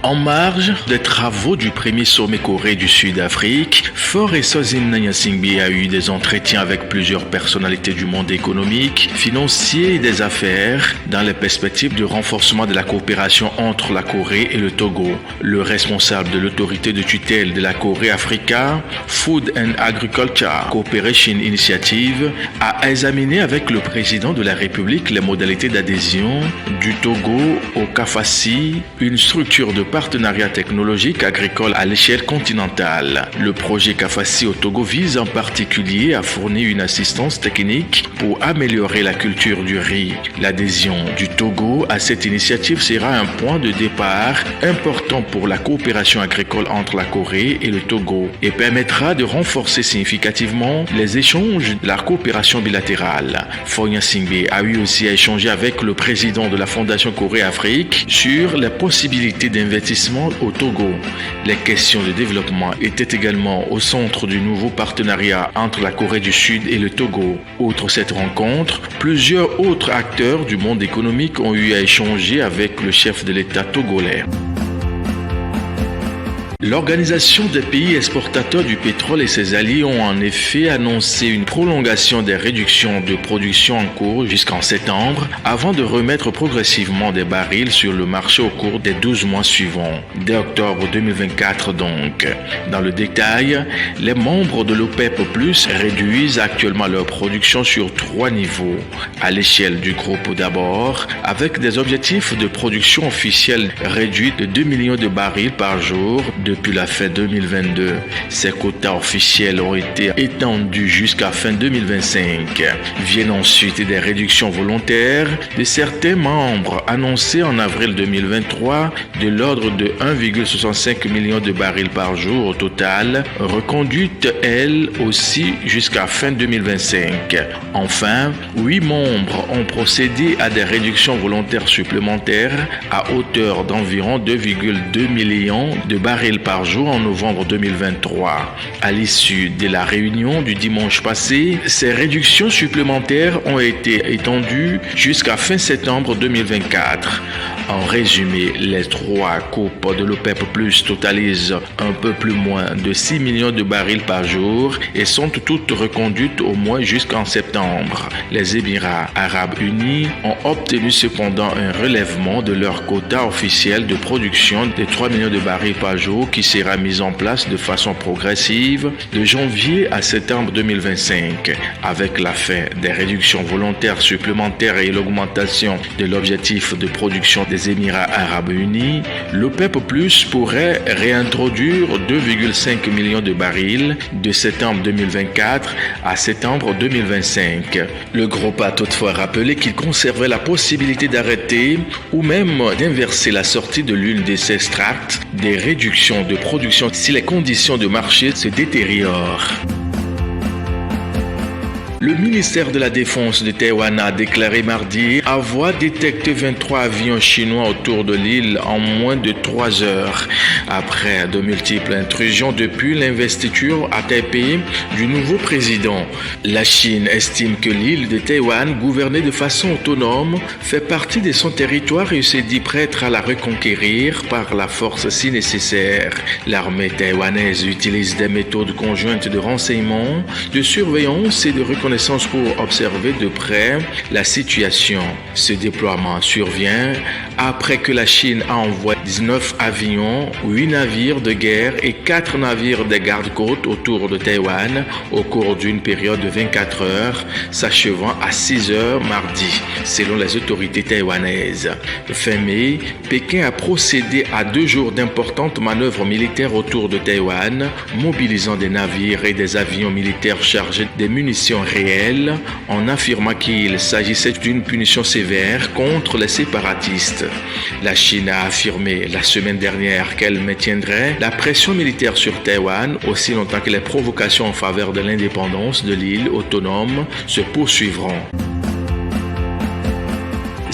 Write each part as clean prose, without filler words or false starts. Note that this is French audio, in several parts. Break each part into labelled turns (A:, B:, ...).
A: En marge des travaux du premier sommet Corée du Sud-Afrique, Faure Eswatini Gnassingbé a eu des entretiens avec plusieurs personnalités du monde économique, financier et des affaires dans les perspectives de renforcement de la coopération entre la Corée et le Togo. Le responsable de l'autorité de tutelle de la Corée Africa, Food and Agriculture Cooperation Initiative, a examiné avec le président de la République les modalités d'adhésion du Togo au CAFACI, une structure de partenariat technologique agricole à l'échelle continentale. Le projet CAFACI au Togo vise en particulier à fournir une assistance technique pour améliorer la culture du riz. L'adhésion du Togo à cette initiative sera un point de départ important pour la coopération agricole entre la Corée et le Togo et permettra de renforcer significativement les échanges de la coopération bilatérale. Faure Gnassingbé a eu aussi à échanger avec le président de la Fondation Corée-Afrique sur les possibilités d'investissement au Togo. Les questions de développement étaient également au centre du nouveau partenariat entre la Corée du Sud et le Togo. Outre cette rencontre, plusieurs autres acteurs du monde économique ont eu à échanger avec le chef de l'État togolais. L'Organisation des pays exportateurs du pétrole et ses alliés ont en effet annoncé une prolongation des réductions de production en cours jusqu'en septembre avant de remettre progressivement des barils sur le marché au cours des 12 mois suivants, dès octobre 2024 donc. Dans le détail, les membres de l'OPEP+ réduisent actuellement leur production sur 3 niveaux. À l'échelle du groupe d'abord, avec des objectifs de production officielle réduits de 2 millions de barils par jour depuis la fin 2022. Ces quotas officiels ont été étendus jusqu'à fin 2025. Viennent ensuite des réductions volontaires de certains membres annoncées en avril 2023 de l'ordre de 1,65 million de barils par jour au total, reconduites elles aussi jusqu'à fin 2025. Enfin, 8 membres ont procédé à des réductions volontaires supplémentaires à hauteur d'environ 2,2 millions de barils par jour en novembre 2023. À l'issue de la réunion du dimanche passé, ces réductions supplémentaires ont été étendues jusqu'à fin septembre 2024. En résumé, les 3 coupes de l'OPEP+ totalisent un peu plus moins de 6 millions de barils par jour et sont toutes reconduites au moins jusqu'en septembre. Les Émirats arabes unis ont obtenu cependant un relèvement de leur quota officiel de production de 3 millions de barils par jour qui sera mis en place de façon progressive de janvier à septembre 2025. Avec la fin des réductions volontaires supplémentaires et l'augmentation de l'objectif de production des Émirats arabes unis, l'OPEP+ pourrait réintroduire 2,5 millions de barils de septembre 2024 à septembre 2025. Le groupe a toutefois rappelé qu'il conservait la possibilité d'arrêter ou même d'inverser la sortie de l'une de ces strates des réductions de production si les conditions de marché se détériorent. Le ministère de la Défense de Taïwan a déclaré mardi avoir détecté 23 avions chinois autour de l'île en moins de 3 heures, après de multiples intrusions depuis l'investiture à Taipei du nouveau président. La Chine estime que l'île de Taïwan, gouvernée de façon autonome, fait partie de son territoire et se dit prête à la reconquérir par la force si nécessaire. L'armée taïwanaise utilise des méthodes conjointes de renseignement, de surveillance et de reconnaissance pour observer de près la situation. Ce déploiement survient après que la Chine a envoyé 19 avions, 8 navires de guerre et 4 navires des gardes-côtes autour de Taïwan au cours d'une période de 24 heures, s'achevant à 6 heures mardi, selon les autorités taïwanaises. Fin mai, Pékin a procédé à 2 jours d'importantes manœuvres militaires autour de Taïwan, mobilisant des navires et des avions militaires chargés de munitions réelles, en affirmant qu'il s'agissait d'une punition sévère contre les séparatistes. La Chine a affirmé la semaine dernière qu'elle maintiendrait la pression militaire sur Taïwan aussi longtemps que les provocations en faveur de l'indépendance de l'île autonome se poursuivront.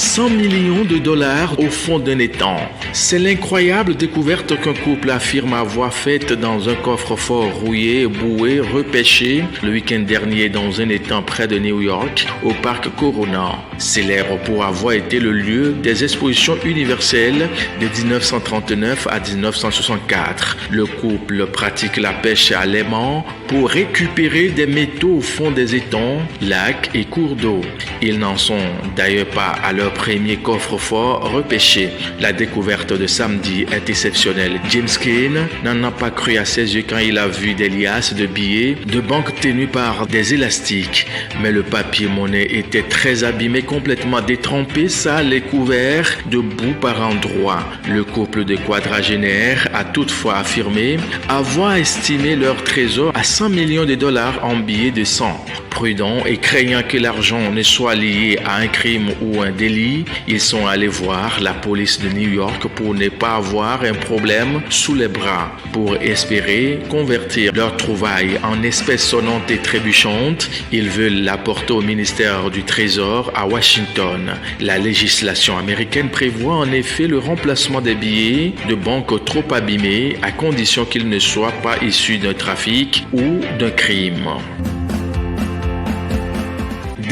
A: 100 millions de dollars au fond d'un étang. C'est l'incroyable découverte qu'un couple affirme avoir faite dans un coffre-fort rouillé, boué, repêché le week-end dernier dans un étang près de New York, au parc Corona. Célèbre pour avoir été le lieu des expositions universelles de 1939 à 1964. Le couple pratique la pêche à l'aimant pour récupérer des métaux au fond des étangs, lacs et cours d'eau. Ils n'en sont d'ailleurs pas à leur premier coffre-fort repêché. La découverte de samedi est exceptionnelle. James Kane n'en a pas cru à ses yeux quand il a vu des liasses de billets de banque tenues par des élastiques. Mais le papier-monnaie était très abîmé, complètement détrempé, sale et couvert de boue par endroits. Le couple de quadragénaires a toutefois affirmé avoir estimé leur trésor à 100 millions de dollars en billets de 100. Prudents et craignant que l'argent ne soit lié à un crime ou un délit, ils sont allés voir la police de New York pour ne pas avoir un problème sous les bras, pour espérer convertir leurs trouvailles en espèces sonnantes et trébuchantes. Ils veulent l'apporter au ministère du Trésor à Washington. La législation américaine prévoit en effet le remplacement des billets de banque trop abîmés à condition qu'ils ne soient pas issus d'un trafic ou d'un crime.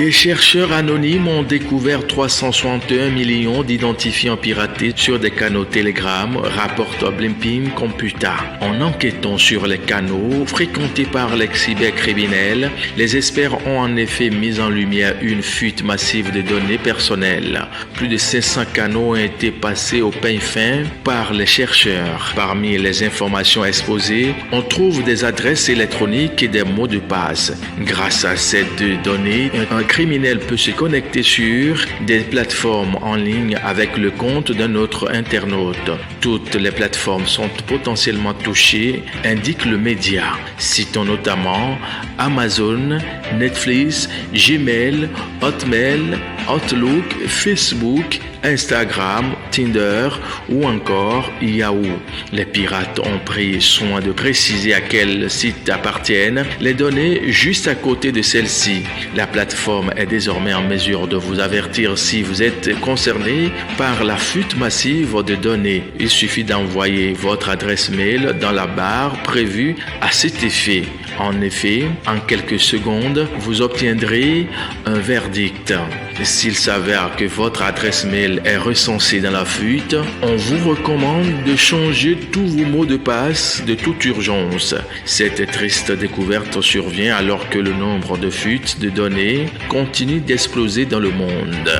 A: Des chercheurs anonymes ont découvert 361 millions d'identifiants piratés sur des canaux Telegram, rapporte Blimping Computa. En enquêtant sur les canaux fréquentés par les cybercriminels, les experts ont en effet mis en lumière une fuite massive de données personnelles. Plus de 500 canaux ont été passés au peigne fin par les chercheurs. Parmi les informations exposées, on trouve des adresses électroniques et des mots de passe. Grâce à ces deux données, un criminel peut se connecter sur des plateformes en ligne avec le compte d'un autre internaute. Toutes les plateformes sont potentiellement touchées, indique le média. Citons notamment Amazon, Netflix, Gmail, Hotmail, Outlook, Facebook, Instagram, Tinder ou encore Yahoo. Les pirates ont pris soin de préciser à quel site appartiennent les données juste à côté de celles-ci. La plateforme est désormais en mesure de vous avertir si vous êtes concerné par la fuite massive de données. Il suffit d'envoyer votre adresse mail dans la barre prévue à cet effet. En effet, en quelques secondes, vous obtiendrez un verdict. S'il s'avère que votre adresse mail est recensée dans la fuite, on vous recommande de changer tous vos mots de passe de toute urgence. Cette triste découverte survient alors que le nombre de fuites de données continue d'exploser dans le monde.